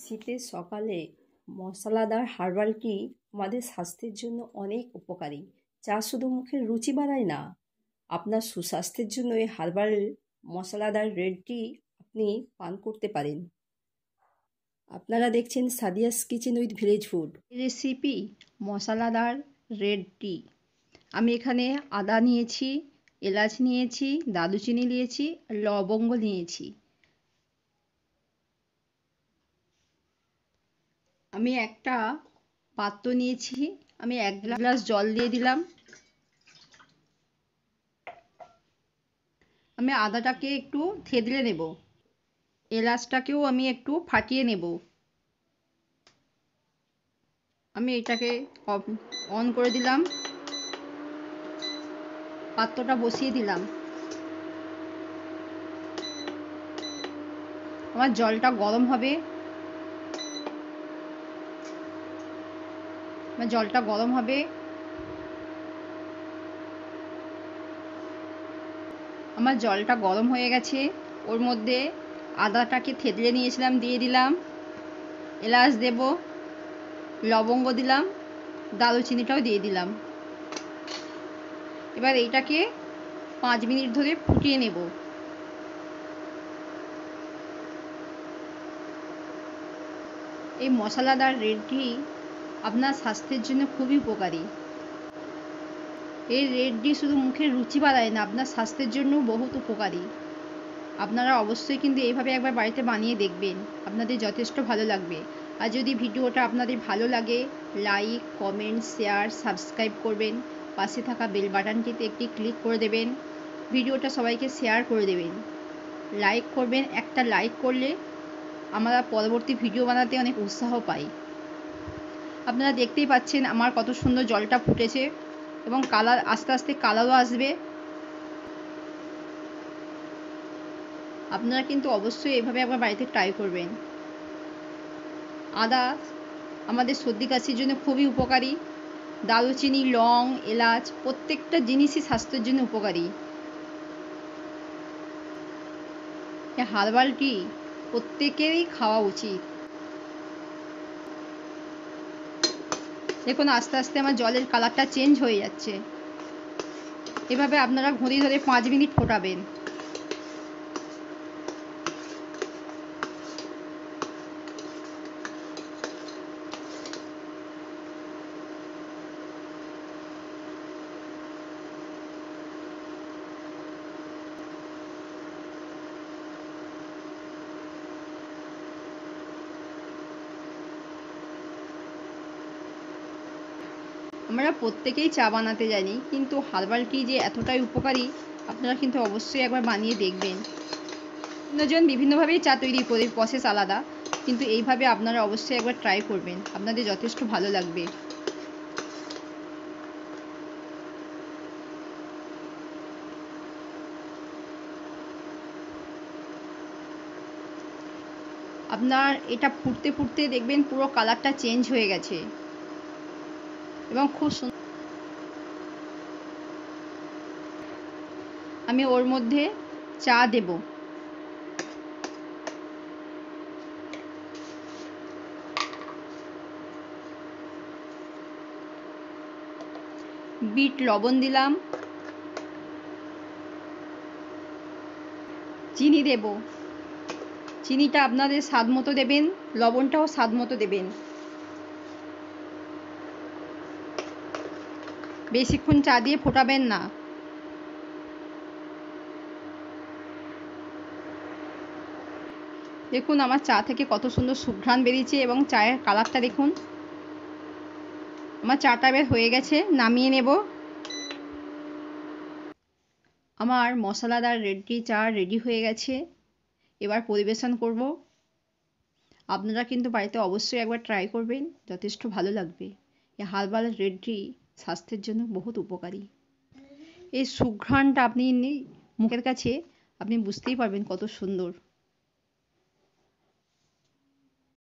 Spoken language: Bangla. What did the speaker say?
শীতের সকালে মশলাদার হার্বাল টি আমাদের স্বাস্থ্যের জন্য অনেক উপকারী। যা শুধু মুখের রুচি বাড়ায় না, আপনার সুস্বাস্থ্যের জন্য এই হার্বাল মশলাদার রেড টি আপনি পান করতে পারেন। আপনারা দেখছেন Sadia's kitchen with village food recipe মশলাদার রেড টি। আমি এখানে আদা নিয়েছি, এলাচ নিয়েছি, দারুচিনি নিয়েছি, লবঙ্গ নিয়েছি। আমি একটা পাত্র নিয়েছি, আমি 1 গ্লাস জল দিয়ে দিলাম। আমি আদাটাকে একটু থেতলে নেব, এলাচটাকেও আমি একটু ফাটিয়ে নেব। আমি এটাকে অন করে দিলাম, পাত্রটা বসিয়ে দিলাম। আমার জলটা গরম হবে, আমার জলটা গরম হয়ে গেছে। ওর মধ্যে আদাটাকে থেতলে নিয়েছিলাম দিয়ে দিলাম, এলাচ দেব, লবঙ্গ দিলাম, দারুচিনিটাও দিয়ে দিলাম। এবার এইটাকে 5 মিনিট ধরে ফুটিয়ে নেব। এই মশলাদার রেড টি আপনার স্বাস্থ্যের জন্য খুবই উপকারী। এই রেড টি শুধু মুখের রুচি বাড়ায় না, আপনার স্বাস্থ্যের জন্য বহুত উপকারী। আপনারা অবশ্যই কিন্তু এইভাবে একবার বাড়িতে বানিয়ে দেখবেন, আপনাদের যথেষ্ট ভালো লাগবে। আর যদি ভিডিওটা আপনাদের ভালো লাগে, লাইক, কমেন্ট, শেয়ার, সাবস্ক্রাইব করবেন। পাশে থাকা বেল বাটনটিতে একটি ক্লিক করে দেবেন। ভিডিওটা সবাইকে শেয়ার করে দেবেন, লাইক করবেন। একটা লাইক করলে আমরা পরবর্তী ভিডিও বানাতে অনেক উৎসাহ পাই। আপনারা দেখতেই পাচ্ছেন আমার কত সুন্দর জলটা ফুটেছে এবং কালার আস্তে আস্তে কালারও আসবে। আপনারা কিন্তু অবশ্যই এভাবে একবার বাড়িতে ট্রাই করবেন। আদা আমাদের সর্দি কাশির জন্য খুবই উপকারী। দারুচিনি, লং, এলাচ প্রত্যেকটা জিনিসই স্বাস্থ্যের জন্য উপকারী। এই হার্বাল টি প্রত্যেকেরই খাওয়া উচিত। দেখুন আস্তে আস্তে আমার জলের কালারটা চেঞ্জ হয়ে যাচ্ছে। এভাবে আপনারা ঘড়ি ধরে 5 মিনিট ফোটাবেন। আমরা প্রত্যেকেই চা বানাতে জানি, কিন্তু হার্বাল টি যে এতটাই উপকারী আপনারা কিন্তু অবশ্যই একবার বানিয়ে দেখবেন। অন্যজন বিভিন্নভাবেই চা তৈরি করে, প্রসেস আলাদা, কিন্তু এইভাবে আপনারা অবশ্যই একবার ট্রাই করবেন, আপনাদের যথেষ্ট ভালো লাগবে। আপনার এটা ফুটতে ফুটতে দেখবেন পুরো কালারটা চেঞ্জ হয়ে গেছে এবং খুব সুন্দর। আমি ওর মধ্যে চা দেব। বিট লবণ দিলাম, চিনি দেব। চিনিটা আপনাদের স্বাদ মতো দেবেন, লবণটাও স্বাদ মতো দেবেন। বেশিক্ষণ চা দিয়ে ফোটাবেন না। দেখুন আমার চা থেকে কত সুন্দর সুঘ্রাণ বেরিয়েছে এবং চায়ের কালারটা দেখুন। আমার চাটা বের হয়ে গেছে, নামিয়ে নেব। আমার মশলাদার রেড টি চা রেডি হয়ে গেছে, এবার পরিবেশন করব। আপনারা কিন্তু বাড়িতে অবশ্যই একবার ট্রাই করবেন, যথেষ্ট ভালো লাগবে। এই হার্বাল রেড টি স্বাস্থ্যের জন্য বহুত উপকারী। এই সুঘ্রাণটা আপনি মুখের কাছে আপনি বুঝতেই পারবেন কত সুন্দর।